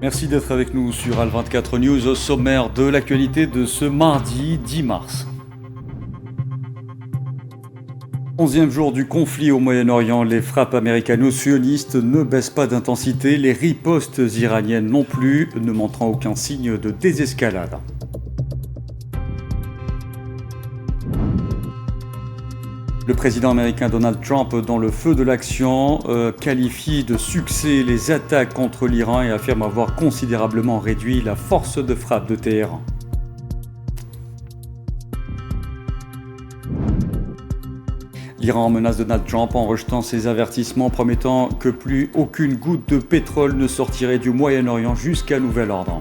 Merci d'être avec nous sur Al24 News au sommaire de l'actualité de ce mardi 10 mars. 11e jour du conflit au Moyen-Orient, les frappes américano-sionistes ne baissent pas d'intensité, les ripostes iraniennes non plus, ne montrant aucun signe de désescalade. Le président américain Donald Trump, dans le feu de l'action, qualifie de succès les attaques contre l'Iran et affirme avoir considérablement réduit la force de frappe de Téhéran. L'Iran menace Donald Trump en rejetant ses avertissements promettant que plus aucune goutte de pétrole ne sortirait du Moyen-Orient jusqu'à nouvel ordre.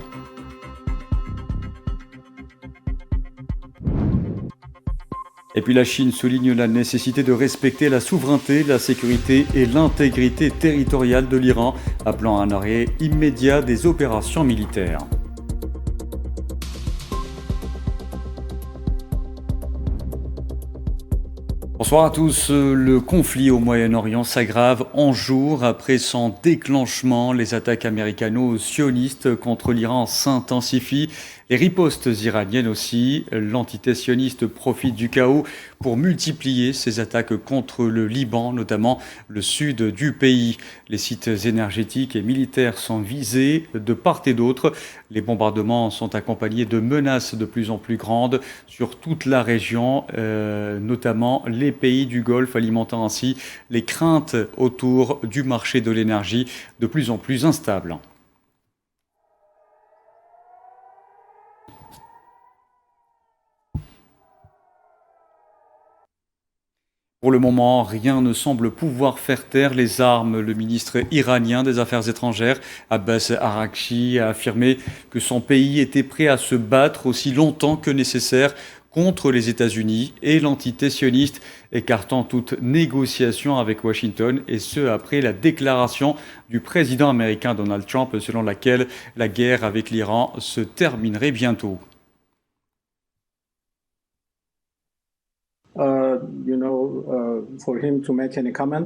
Et puis la Chine souligne la nécessité de respecter la souveraineté, la sécurité et l'intégrité territoriale de l'Iran, appelant à un arrêt immédiat des opérations militaires. Bonsoir à tous. Le conflit au Moyen-Orient s'aggrave en jours après son déclenchement. Les attaques américano-sionistes contre l'Iran s'intensifient. Les ripostes iraniennes aussi. L'entité sioniste profite du chaos pour multiplier ses attaques contre le Liban, notamment le sud du pays. Les sites énergétiques et militaires sont visés de part et d'autre. Les bombardements sont accompagnés de menaces de plus en plus grandes sur toute la région, notamment les pays du Golfe, alimentant ainsi les craintes autour du marché de l'énergie de plus en plus instable. Pour le moment, rien ne semble pouvoir faire taire les armes. Le ministre iranien des Affaires étrangères, Abbas Araghchi, a affirmé que son pays était prêt à se battre aussi longtemps que nécessaire contre les États-Unis et l'entité sioniste, écartant toute négociation avec Washington, et ce après la déclaration du président américain Donald Trump selon laquelle la guerre avec l'Iran se terminerait bientôt. For him to make any comment.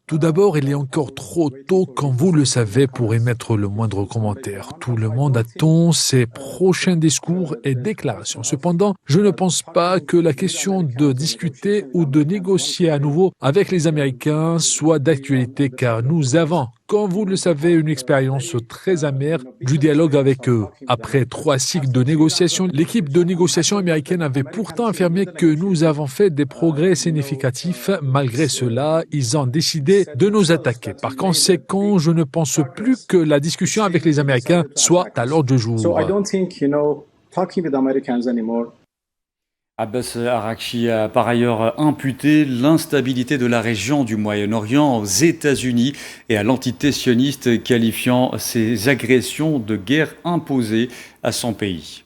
Tout d'abord, il est encore trop tôt, comme vous le savez, pour émettre le moindre commentaire. Tout le monde attend ses prochains discours et déclarations. Cependant, je ne pense pas que la question de discuter ou de négocier à nouveau avec les Américains soit d'actualité, car nous avons, comme vous le savez, une expérience très amère du dialogue avec eux. Après 3 cycles de négociations, l'équipe de négociation américaine avait pourtant affirmé que nous avons fait des progrès significatifs. Malgré cela, ils ont décidé de nous attaquer. Par conséquent, je ne pense plus que la discussion avec les Américains soit à l'ordre du jour. So I don't think, talking with Americans anymore. Abbas Araghchi a par ailleurs imputé l'instabilité de la région du Moyen-Orient aux États-Unis et à l'entité sioniste, qualifiant ces agressions de guerre imposées à son pays.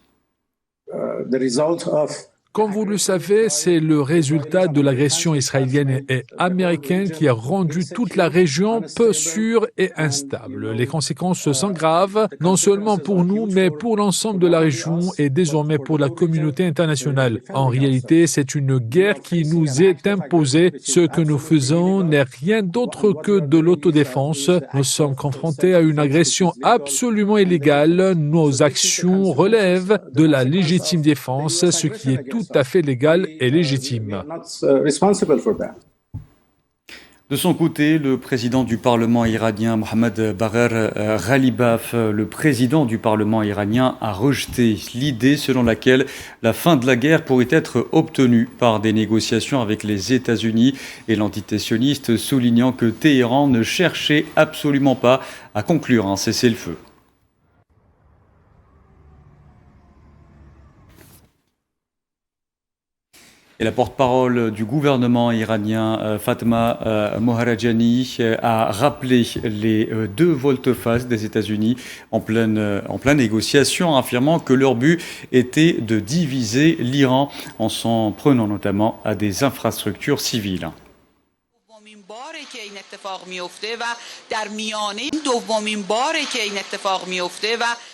The result of Comme vous le savez, c'est le résultat de l'agression israélienne et américaine qui a rendu toute la région peu sûre et instable. Les conséquences sont graves, non seulement pour nous, mais pour l'ensemble de la région et désormais pour la communauté internationale. En réalité, c'est une guerre qui nous est imposée. Ce que nous faisons n'est rien d'autre que de l'autodéfense. Nous sommes confrontés à une agression absolument illégale. Nos actions relèvent de la légitime défense, ce qui est tout à fait légal et légitime. De son côté, le président du Parlement iranien, Mohammad Bagher Ghalibaf, le président du Parlement iranien, a rejeté l'idée selon laquelle la fin de la guerre pourrait être obtenue par des négociations avec les États-Unis et l'entité sioniste, soulignant que Téhéran ne cherchait absolument pas à conclure un cessez-le-feu. Et la porte-parole du gouvernement iranien, Fatma Moharajani, a rappelé les 2 volte-face des États-Unis en pleine négociation, affirmant que leur but était de diviser l'Iran en s'en prenant notamment à des infrastructures civiles.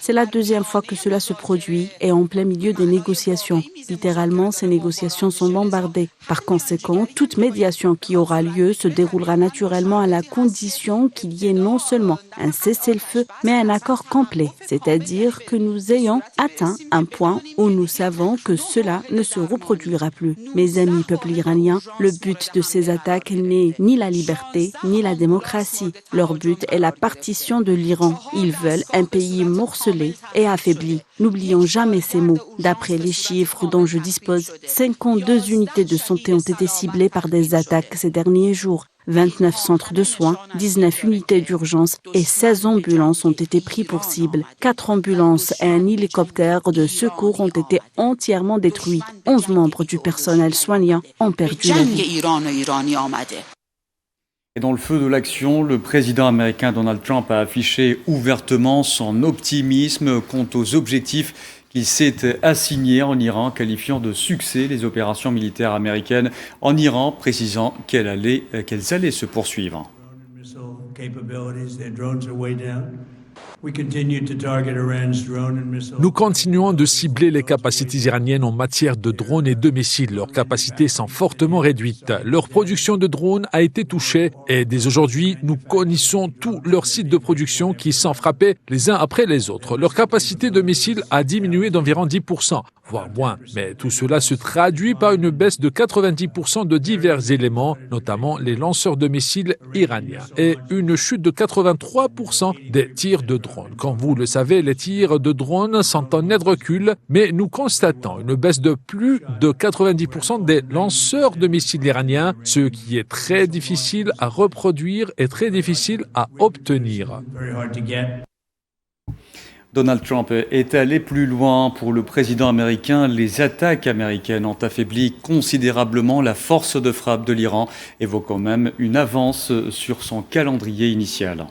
C'est la deuxième fois que cela se produit et en plein milieu des négociations. Littéralement, ces négociations sont bombardées. Par conséquent, toute médiation qui aura lieu se déroulera naturellement à la condition qu'il y ait non seulement un cessez-le-feu, mais un accord complet. C'est-à-dire que nous ayons atteint un point où nous savons que cela ne se reproduira plus. Mes amis peuple iranien, le but de ces attaques n'est ni la liberté, ni la démocratie. Leur but est la partition de l'Iran. Ils veulent un pays morcelé et affaibli. N'oublions jamais ces mots. D'après les chiffres dont je dispose, 52 unités de santé ont été ciblées par des attaques ces derniers jours. 29 centres de soins, 19 unités d'urgence et 16 ambulances ont été pris pour cible. 4 ambulances et un hélicoptère de secours ont été entièrement détruits. 11 membres du personnel soignant ont perdu la vie. Et dans le feu de l'action, le président américain Donald Trump a affiché ouvertement son optimisme quant aux objectifs qu'il s'est assigné en Iran, qualifiant de succès les opérations militaires américaines en Iran, précisant qu'elles allaient se poursuivre. Nous continuons de cibler les capacités iraniennes en matière de drones et de missiles. Leurs capacités sont fortement réduites. Leur production de drones a été touchée et dès aujourd'hui, nous connaissons tous leurs sites de production qui sont frappés les uns après les autres. Leur capacité de missiles a diminué d'environ 10%, voire moins. Mais tout cela se traduit par une baisse de 90% de divers éléments, notamment les lanceurs de missiles iraniens, et une chute de 83% des tirs de drones. Comme vous le savez, les tirs de drones sont en net recul, mais nous constatons une baisse de plus de 90% des lanceurs de missiles iraniens, ce qui est très difficile à reproduire et très difficile à obtenir. Donald Trump est allé plus loin. Pour le président américain, les attaques américaines ont affaibli considérablement la force de frappe de l'Iran, évoquant même une avance sur son calendrier initial.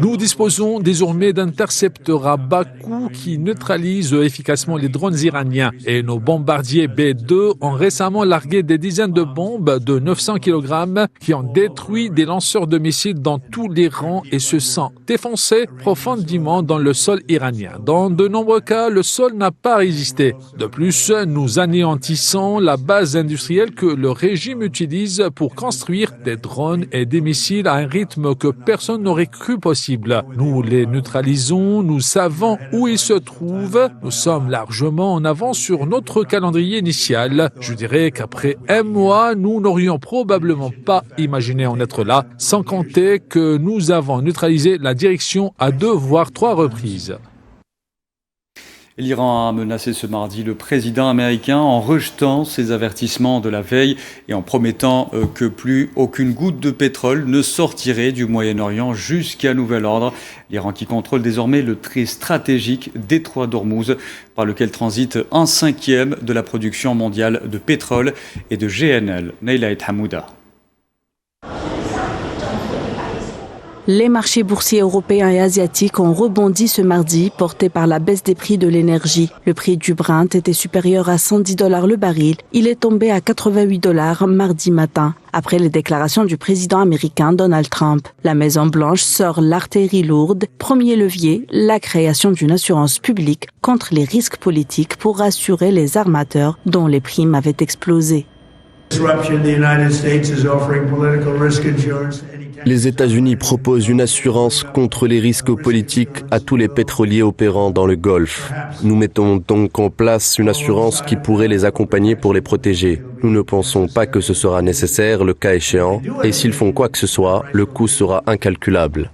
Nous disposons désormais d'intercepteurs à bas coût qui neutralisent efficacement les drones iraniens et nos bombardiers B-2 ont récemment largué des dizaines de bombes de 900 kg qui ont détruit des lanceurs de missiles dans tout l'Iran et se sont défoncés profondément dans le sol iranien. Dans de nombreux cas, le sol n'a pas résisté. De plus, nous anéantissons la base industrielle que le régime utilise pour construire des drones et des missiles à un rythme que personne n'aurait cru possible. Nous les neutralisons, nous savons où ils se trouvent, nous sommes largement en avance sur notre calendrier initial. Je dirais qu'après un mois, nous n'aurions probablement pas imaginé en être là, sans compter que nous avons neutralisé la direction à 2 voire 3 reprises. L'Iran a menacé ce mardi le président américain en rejetant ses avertissements de la veille et en promettant que plus aucune goutte de pétrole ne sortirait du Moyen-Orient jusqu'à nouvel ordre. L'Iran qui contrôle désormais le très stratégique détroit d'Ormuz par lequel transite 1/5 de la production mondiale de pétrole et de GNL. Neila et Hamouda. Les marchés boursiers européens et asiatiques ont rebondi ce mardi, portés par la baisse des prix de l'énergie. Le prix du Brent était supérieur à $110 le baril. Il est tombé à $88 mardi matin, après les déclarations du président américain Donald Trump. La Maison-Blanche sort l'artillerie lourde. Premier levier, la création d'une assurance publique contre les risques politiques pour rassurer les armateurs dont les primes avaient explosé. Les États-Unis proposent une assurance contre les risques politiques à tous les pétroliers opérant dans le Golfe. Nous mettons donc en place une assurance qui pourrait les accompagner pour les protéger. Nous ne pensons pas que ce sera nécessaire le cas échéant, et s'ils font quoi que ce soit, le coût sera incalculable.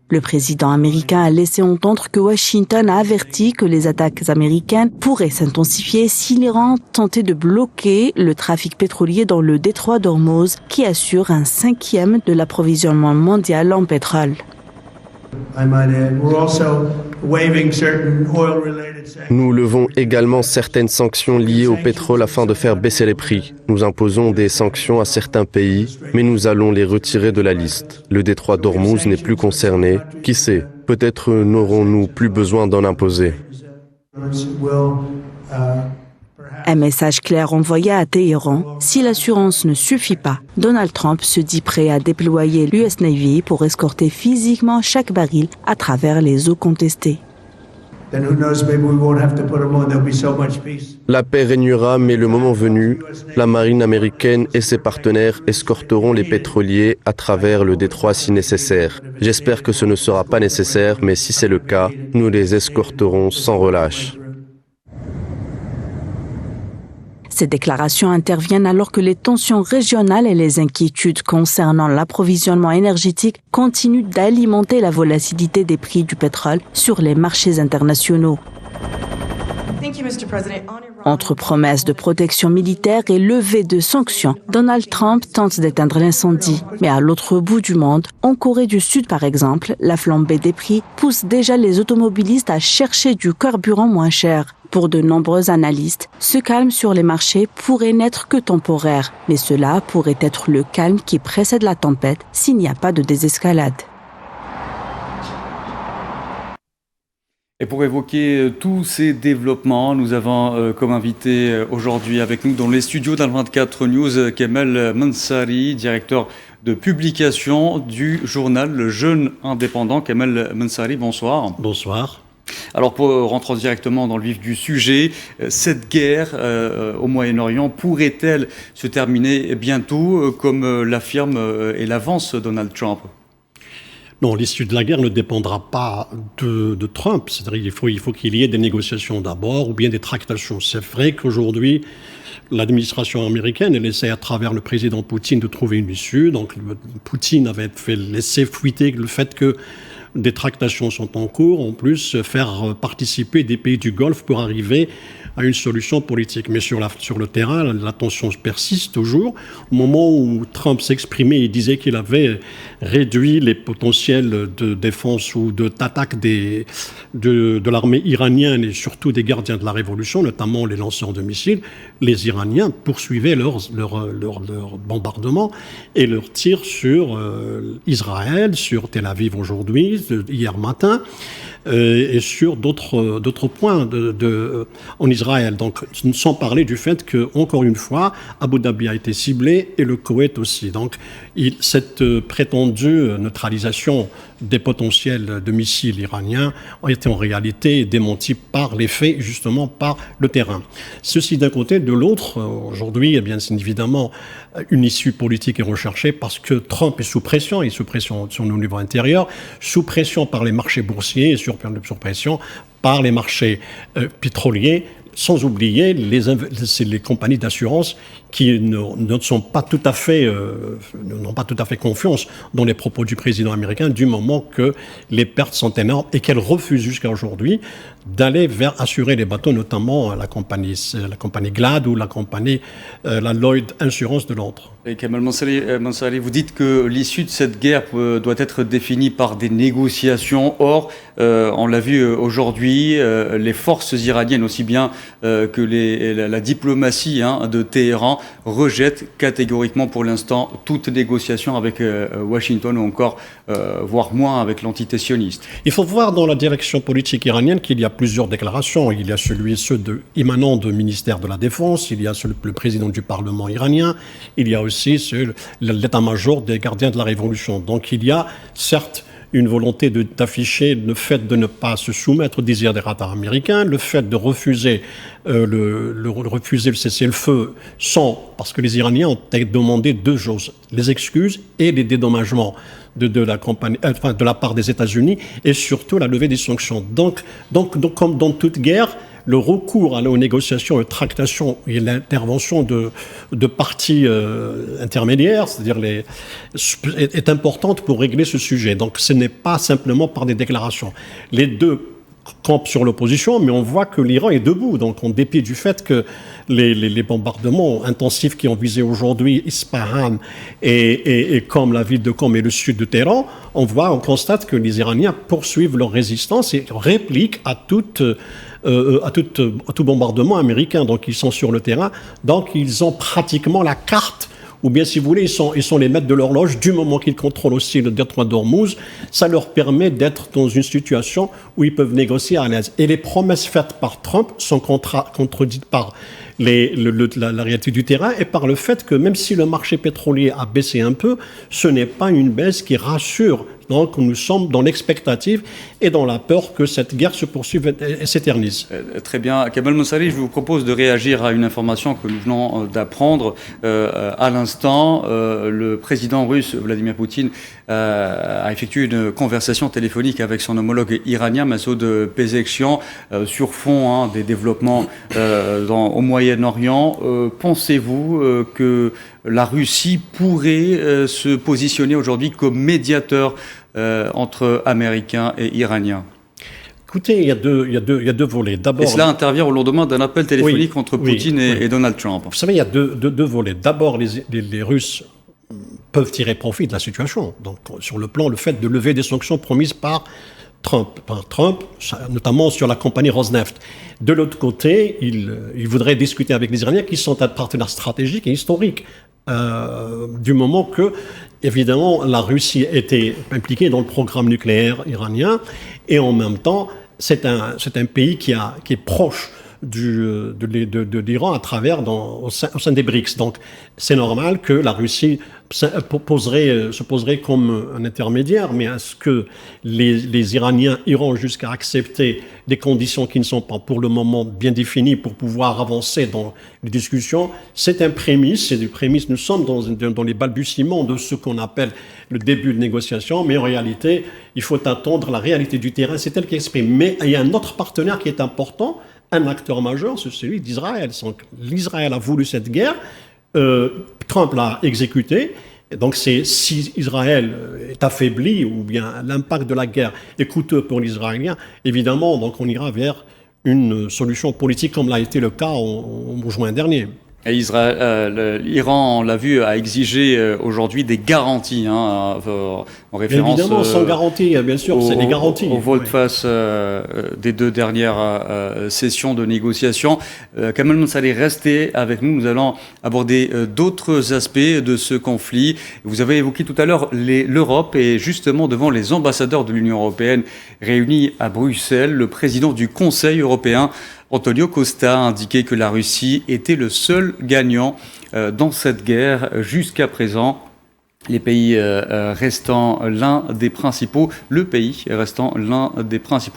Le président américain a laissé entendre que Washington a averti que les attaques américaines pourraient s'intensifier si l'Iran tentait de bloquer le trafic pétrolier dans le détroit d'Ormuz, qui assure 1/5 de l'approvisionnement mondial en pétrole. Nous levons également certaines sanctions liées au pétrole afin de faire baisser les prix. Nous imposons des sanctions à certains pays, mais nous allons les retirer de la liste. Le détroit d'Ormuz n'est plus concerné. Qui sait, peut-être n'aurons-nous plus besoin d'en imposer. Un message clair envoyé à Téhéran. Si l'assurance ne suffit pas, Donald Trump se dit prêt à déployer l'US Navy pour escorter physiquement chaque baril à travers les eaux contestées. La paix régnera, mais le moment venu, la marine américaine et ses partenaires escorteront les pétroliers à travers le détroit si nécessaire. J'espère que ce ne sera pas nécessaire, mais si c'est le cas, nous les escorterons sans relâche. Ces déclarations interviennent alors que les tensions régionales et les inquiétudes concernant l'approvisionnement énergétique continuent d'alimenter la volatilité des prix du pétrole sur les marchés internationaux. Entre promesses de protection militaire et levée de sanctions, Donald Trump tente d'éteindre l'incendie. Mais à l'autre bout du monde, en Corée du Sud par exemple, la flambée des prix pousse déjà les automobilistes à chercher du carburant moins cher. Pour de nombreux analystes, ce calme sur les marchés pourrait n'être que temporaire, mais cela pourrait être le calme qui précède la tempête s'il n'y a pas de désescalade. Et pour évoquer tous ces développements, nous avons comme invité aujourd'hui avec nous dans les studios d'Al24 News Kamel Mansari, directeur de publication du journal Le Jeune Indépendant. Kamel Mansari, bonsoir. Bonsoir. Alors pour rentrer directement dans le vif du sujet, cette guerre au Moyen-Orient pourrait-elle se terminer bientôt comme l'affirme et l'avance Donald Trump ? Non, l'issue de la guerre ne dépendra pas de Trump. C'est-à-dire qu'il faut qu'il y ait des négociations d'abord ou bien des tractations. C'est vrai qu'aujourd'hui, l'administration américaine, elle essaie à travers le président Poutine de trouver une issue. Donc Poutine avait laissé fuiter le fait que des tractations sont en cours, en plus faire participer des pays du Golfe pour arriver à une solution politique. Mais sur le terrain, la tension persiste toujours. Au moment où Trump s'exprimait, il disait qu'il avait réduit les potentiels de défense ou d'attaque de l'armée iranienne et surtout des gardiens de la révolution, notamment les lanceurs de missiles. Les Iraniens poursuivaient leurs bombardements et leurs tirs sur Israël, sur Tel Aviv aujourd'hui, hier matin, et sur d'autres points en Israël. Donc, sans parler du fait que, encore une fois, Abu Dhabi a été ciblé et le Koweït aussi. Donc, cette prétendue neutralisation des potentiels de missiles iraniens a été en réalité démentie par les faits, justement par le terrain. Ceci d'un côté. De l'autre, aujourd'hui, eh bien, c'est évidemment une issue politique est recherchée parce que Trump est sous pression sur nos niveaux intérieurs, sous pression par les marchés boursiers et sur pression par les marchés pétroliers, sans oublier les compagnies d'assurance qui ne sont pas tout à fait, n'ont pas tout à fait confiance dans les propos du président américain du moment que les pertes sont énormes et qu'elle refuse jusqu'à aujourd'hui d'aller vers assurer les bateaux, notamment la compagnie GLAD ou la Lloyd Insurance de Londres. Et Kamel Mansari, vous dites que l'issue de cette guerre doit être définie par des négociations. Or, on l'a vu aujourd'hui, les forces iraniennes, aussi bien que la diplomatie de Téhéran, rejettent catégoriquement pour l'instant toute négociation avec Washington ou encore, voire moins, avec l'entité sioniste. Il faut voir dans la direction politique iranienne qu'il y a plusieurs déclarations. Il y a ceux émanant du ministère de la Défense, il y a le président du Parlement iranien, il y a aussi l'état-major des gardiens de la Révolution. Donc il y a certes une volonté d'afficher le fait de ne pas se soumettre aux desiderata américains, le fait de refuser refuser le cessez-le-feu parce que les Iraniens ont demandé deux choses, les excuses et les dédommagements de la part des États-Unis et surtout la levée des sanctions. Donc comme dans toute guerre, le recours aux négociations, aux tractations et l'intervention de parties intermédiaires, c'est-à-dire est importante pour régler ce sujet. Donc ce n'est pas simplement par des déclarations. Les deux campent sur l'opposition, mais on voit que l'Iran est debout. Donc en dépit du fait que les bombardements intensifs qui ont visé aujourd'hui Ispahan et comme la ville de Qom et le sud de Téhéran, on constate que les Iraniens poursuivent leur résistance et répliquent à tout bombardement américain. Donc ils sont sur le terrain, donc ils ont pratiquement la carte, ou bien si vous voulez, ils sont les maîtres de l'horloge du moment qu'ils contrôlent aussi le détroit d'Ormuz. Ça leur permet d'être dans une situation où ils peuvent négocier à l'aise. Et les promesses faites par Trump sont contredites par la réalité du terrain et par le fait que même si le marché pétrolier a baissé un peu, ce n'est pas une baisse qui rassure. Donc nous sommes dans l'expectative et dans la peur que cette guerre se poursuive et s'éternise. Très bien. Kamal Mossali, je vous propose de réagir à une information que nous venons d'apprendre à l'instant. Le président russe Vladimir Poutine a effectué une conversation téléphonique avec son homologue iranien Masoud Pezeshkian sur fond des développements au Moyen-Orient. Pensez-vous que la Russie pourrait se positionner aujourd'hui comme médiateur entre Américains et Iraniens? Écoutez, il y a deux volets. D'abord, et cela intervient au lendemain d'un appel téléphonique entre Poutine et Donald Trump. Vous savez, il y a deux volets. D'abord, les Russes peuvent tirer profit de la situation. Donc, sur le fait de lever des sanctions promises par Trump, notamment sur la compagnie Rosneft. De l'autre côté, il voudrait discuter avec les Iraniens qui sont un partenaire stratégique et historique. Du moment que, évidemment, la Russie était impliquée dans le programme nucléaire iranien et en même temps, c'est un pays qui est proche de l'Iran à travers au sein des BRICS. Donc, c'est normal que la Russie se poserait comme un intermédiaire, mais est-ce que les Iraniens iront jusqu'à accepter des conditions qui ne sont pas pour le moment bien définies pour pouvoir avancer dans les discussions? C'est un prémisse, nous sommes dans les balbutiements de ce qu'on appelle le début de négociation, mais en réalité, il faut attendre la réalité du terrain, c'est elle qui exprime. Mais il y a un autre partenaire qui est important, un acteur majeur, c'est celui d'Israël. L'Israël a voulu cette guerre, Trump l'a exécutée. Donc si Israël est affaibli ou bien l'impact de la guerre est coûteux pour l'Israélien, évidemment, donc on ira vers une solution politique comme l'a été le cas en juin dernier. Et l'Iran, on l'a vu, a exigé aujourd'hui des garanties, en référence. Évidemment, sans garantie, bien sûr, c'est des garanties. Au volte-face des deux dernières sessions de négociation. Kamal Mossali, restez avec nous. Nous allons aborder d'autres aspects de ce conflit. Vous avez évoqué tout à l'heure l'Europe et justement devant les ambassadeurs de l'Union européenne réunis à Bruxelles, le président du Conseil européen, Antonio Costa, a indiqué que la Russie était le seul gagnant dans cette guerre jusqu'à présent. Le pays restant l'un des principaux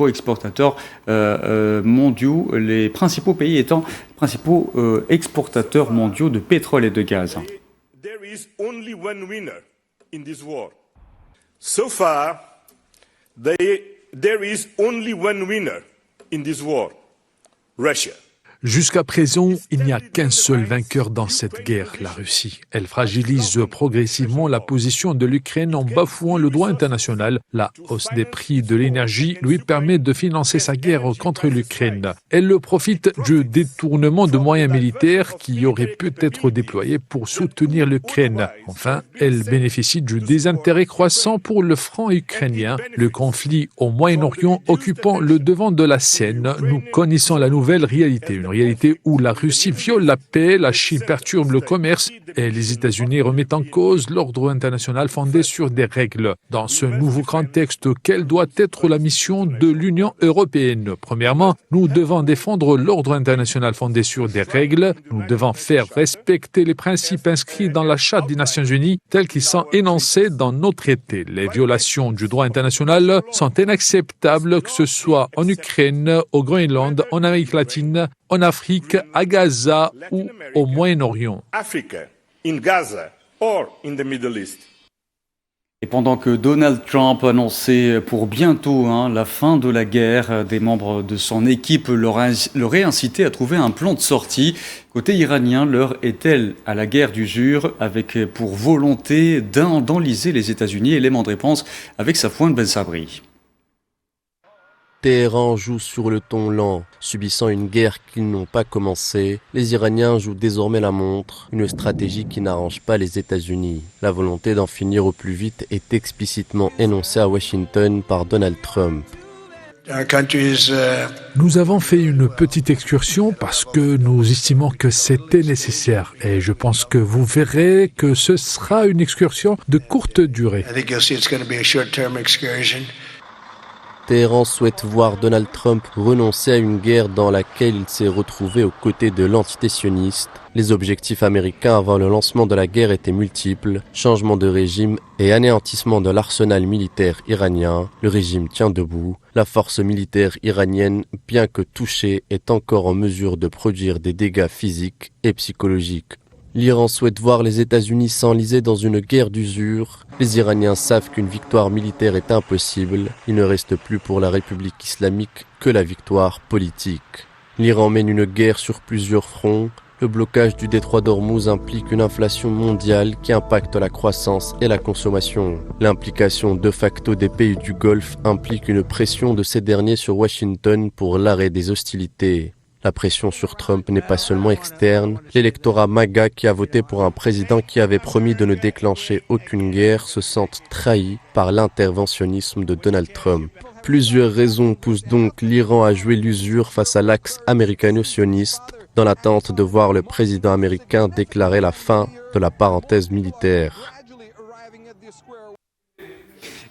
exportateurs mondiaux, les principaux pays étant principaux exportateurs mondiaux de pétrole et de gaz. There is only one winner in this war. So far, there is only one winner in this war. Russia. Jusqu'à présent, il n'y a qu'un seul vainqueur dans cette guerre, la Russie. Elle fragilise progressivement la position de l'Ukraine en bafouant le droit international. La hausse des prix de l'énergie lui permet de financer sa guerre contre l'Ukraine. Elle profite du détournement de moyens militaires qui auraient pu être déployés pour soutenir l'Ukraine. Enfin, elle bénéficie du désintérêt croissant pour le front ukrainien. Le conflit au Moyen-Orient occupant le devant de la scène, nous connaissons la nouvelle réalité. Une réalité où la Russie viole la paix, la Chine perturbe le commerce et les États-Unis remettent en cause l'ordre international fondé sur des règles. Dans ce nouveau contexte, quelle doit être la mission de l'Union européenne? Premièrement, nous devons défendre l'ordre international fondé sur des règles. Nous devons faire respecter les principes inscrits dans la Charte des Nations Unies tels qu'ils sont énoncés dans nos traités. Les violations du droit international sont inacceptables, que ce soit en Ukraine, au Groenland, en Amérique latine, en Afrique, à Gaza ou au Moyen-Orient. Et pendant que Donald Trump annonçait pour bientôt la fin de la guerre, des membres de son équipe l'auraient incité à trouver un plan de sortie. Côté iranien, l'heure est-elle à la guerre d'usure avec pour volonté d'enliser les États-Unis? Élément de réponse avec Safwan Ben Sabri. Téhéran joue sur le ton lent, subissant une guerre qu'ils n'ont pas commencée. Les Iraniens jouent désormais la montre, une stratégie qui n'arrange pas les États-Unis. La volonté d'en finir au plus vite est explicitement énoncée à Washington par Donald Trump. Nous avons fait une petite excursion parce que nous estimons que c'était nécessaire et je pense que vous verrez que ce sera une excursion de courte durée. Téhéran souhaite voir Donald Trump renoncer à une guerre dans laquelle il s'est retrouvé aux côtés de l'entité sioniste. Les objectifs américains avant le lancement de la guerre étaient multiples, changement de régime et anéantissement de l'arsenal militaire iranien. Le régime tient debout. La force militaire iranienne, bien que touchée, est encore en mesure de produire des dégâts physiques et psychologiques. L'Iran souhaite voir les États-Unis s'enliser dans une guerre d'usure. Les Iraniens savent qu'une victoire militaire est impossible. Il ne reste plus pour la République islamique que la victoire politique. L'Iran mène une guerre sur plusieurs fronts. Le blocage du détroit d'Ormuz implique une inflation mondiale qui impacte la croissance et la consommation. L'implication de facto des pays du Golfe implique une pression de ces derniers sur Washington pour l'arrêt des hostilités. La pression sur Trump n'est pas seulement externe. L'électorat MAGA qui a voté pour un président qui avait promis de ne déclencher aucune guerre se sent trahi par l'interventionnisme de Donald Trump. Plusieurs raisons poussent donc l'Iran à jouer l'usure face à l'axe américano-sioniste dans l'attente de voir le président américain déclarer la fin de la parenthèse militaire.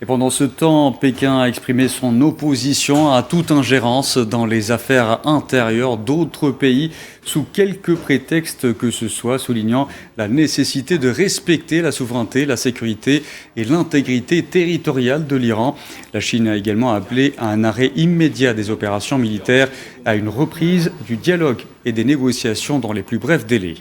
Et pendant ce temps, Pékin a exprimé son opposition à toute ingérence dans les affaires intérieures d'autres pays sous quelque prétexte que ce soit, soulignant la nécessité de respecter la souveraineté, la sécurité et l'intégrité territoriale de l'Iran. La Chine a également appelé à un arrêt immédiat des opérations militaires, à une reprise du dialogue et des négociations dans les plus brefs délais.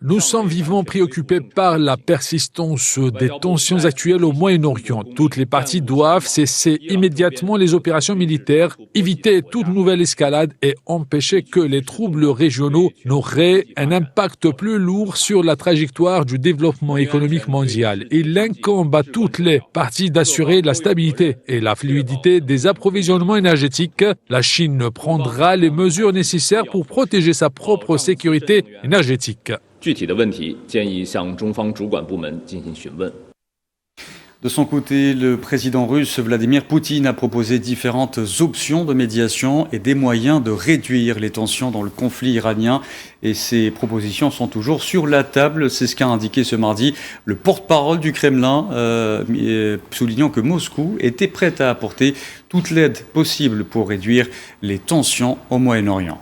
Nous sommes vivement préoccupés par la persistance des tensions actuelles au Moyen-Orient. Toutes les parties doivent cesser immédiatement les opérations militaires, éviter toute nouvelle escalade et empêcher que les troubles régionaux n'auraient un impact plus lourd sur la trajectoire du développement économique mondial. Il incombe à toutes les parties d'assurer la stabilité et la fluidité des approvisionnements énergétiques. La Chine prendra les mesures nécessaires pour protéger sa propre sécurité énergétique. De son côté, le président russe Vladimir Poutine a proposé différentes options de médiation et des moyens de réduire les tensions dans le conflit iranien. Et ces propositions sont toujours sur la table. C'est ce qu'a indiqué ce mardi le porte-parole du Kremlin, soulignant que Moscou était prête à apporter toute l'aide possible pour réduire les tensions au Moyen-Orient.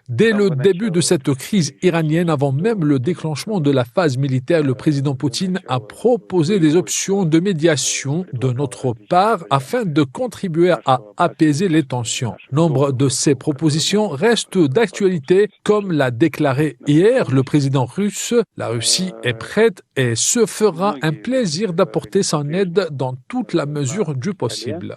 Dès le début de cette crise iranienne, avant même le déclenchement de la phase militaire, le président Poutine a proposé des options de médiation de notre part afin de contribuer à apaiser les tensions. Nombre de ces propositions restent d'actualité, comme l'a déclaré hier le président russe. La Russie est prête et se fera un plaisir d'apporter son aide dans toute la mesure du possible.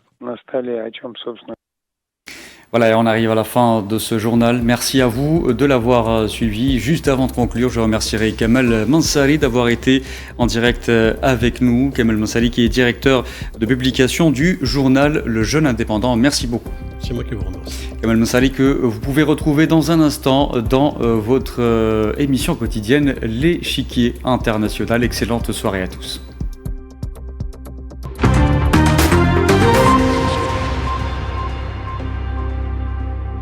Voilà, et on arrive à la fin de ce journal. Merci à vous de l'avoir suivi. Juste avant de conclure, je remercierai Kamel Mansari d'avoir été en direct avec nous. Kamel Mansari qui est directeur de publication du journal Le Jeune Indépendant. Merci beaucoup. C'est moi qui vous remercie. Kamel Mansari que vous pouvez retrouver dans un instant dans votre émission quotidienne L'Échiquier International. Excellente soirée à tous.